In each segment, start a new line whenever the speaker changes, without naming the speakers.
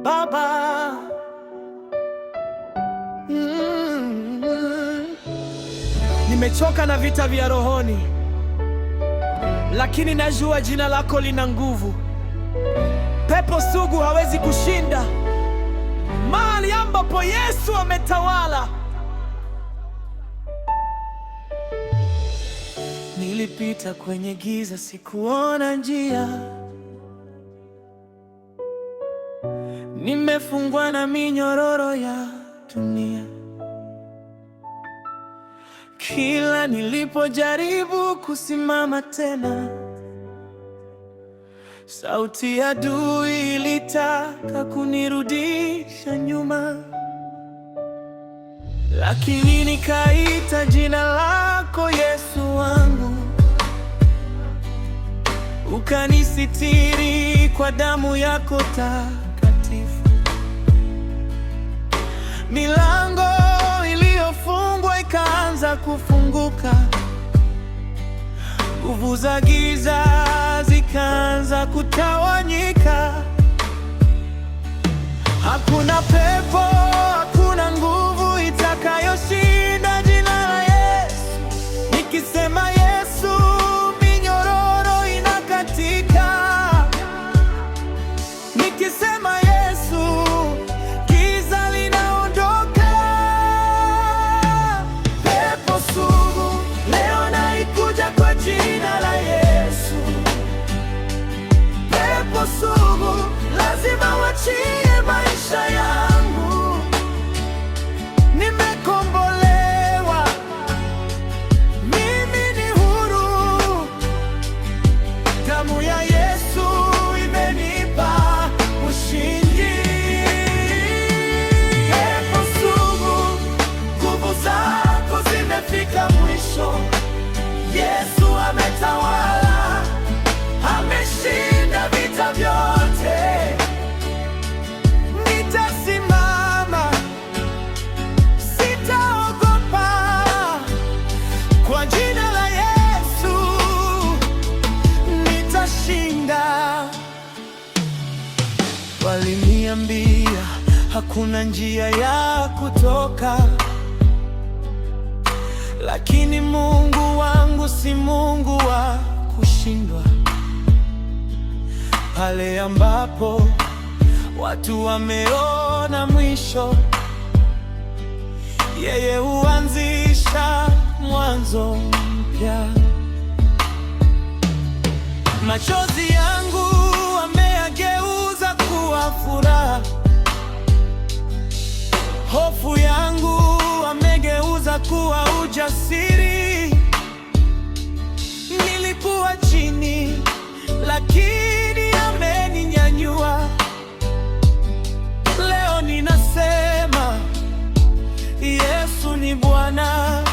Baba, nimechoka na vita vya rohoni, lakini najua jina lako lina nguvu. Pepo sugu hawezi kushinda mahali ambapo Yesu ametawala. Nilipita kwenye giza, sikuona njia. Nimefungwa na minyororo ya dunia. Kila nilipojaribu kusimama tena, sauti ya adui ilitaka kunirudisha nyuma. Lakini nikaita jina lako, Yesu wangu, ukanisitiri kwa damu yako takatifu. Milango iliyofungwa ikaanza kufunguka, nguvu za giza zikaanza kutawanyika. Hakuna pepo, hakuna nguvu itakayoshinda jina la Yesu. Nikisema Yesu, minyororo inakatika. Nikisema Yesu, giza linaondoka. Pepo sugu leo naikuja kwa jina la Yesu. Pepo sugu lazima wachie maisha yangu. Nimekombolewa, mimi ni huru. Damu ya Yesu imenipa ushindi. Pepo sugu, nguvu zako zimefika mwisho. Yesu ametawala, ameshinda vita vyote. Nitasimama, sitaogopa. Kwa jina la Yesu nitashinda. Waliniambia hakuna njia ya kutoka, lakini Mungu wangu si Mungu wa kushindwa. Pale ambapo watu wameona mwisho, yeye huanzisha mwanzo mpya. Machozi yangu ameyageuza kuwa furaha, hofu yangu amegeuza kuwa ujasiri. Nilikuwa chini, lakini ameninyanyua. Leo ninasema Yesu ni Bwana.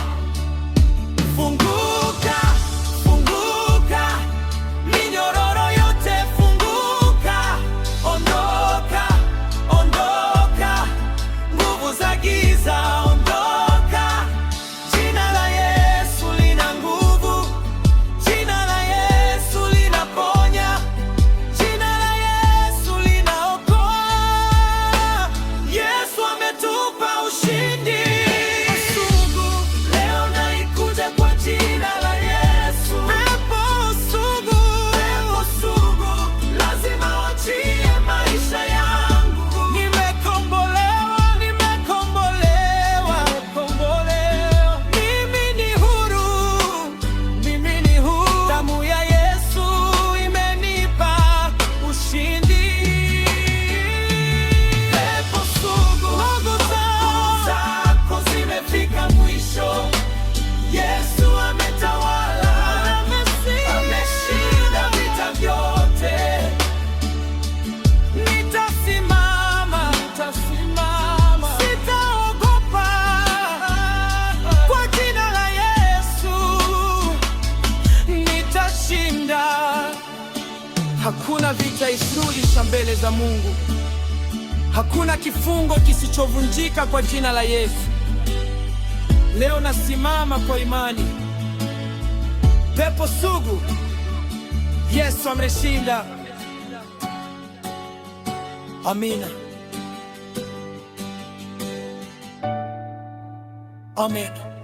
Funguka, funguka, minyororo yote funguka. Ondoka, ondoka, nguvu za giza ondoka. Jina la Yesu lina nguvu. Jina la Yesu linaponya. Jina la Yesu linaokoa. Yesu ametupa ushindi. Sugu leo naikuja kwa jina la Yesu. Pepo sugu, pepo sugu lazima wachie maisha yangu. Nimekombolewa, nimekombolewa, nimekombolewa. Mimi ni huru, mimi ni huru. Damu ya Yesu imenipa ushindi. Pepo sugu, nguvu zako zimefika mwisho. Yesu ametawala, ameshinda vita vyote. Nitasimama, nitasimama, sitaogopa. Kwa jina la Yesu nitashinda. Hakuna vita isiyoisha mbele za Mungu. Hakuna kifungo kisichovunjika kwa jina la Yesu. Leo nasimama kwa imani. Pepo pepo sugu, Yesu ameshinda. Amina. Amen.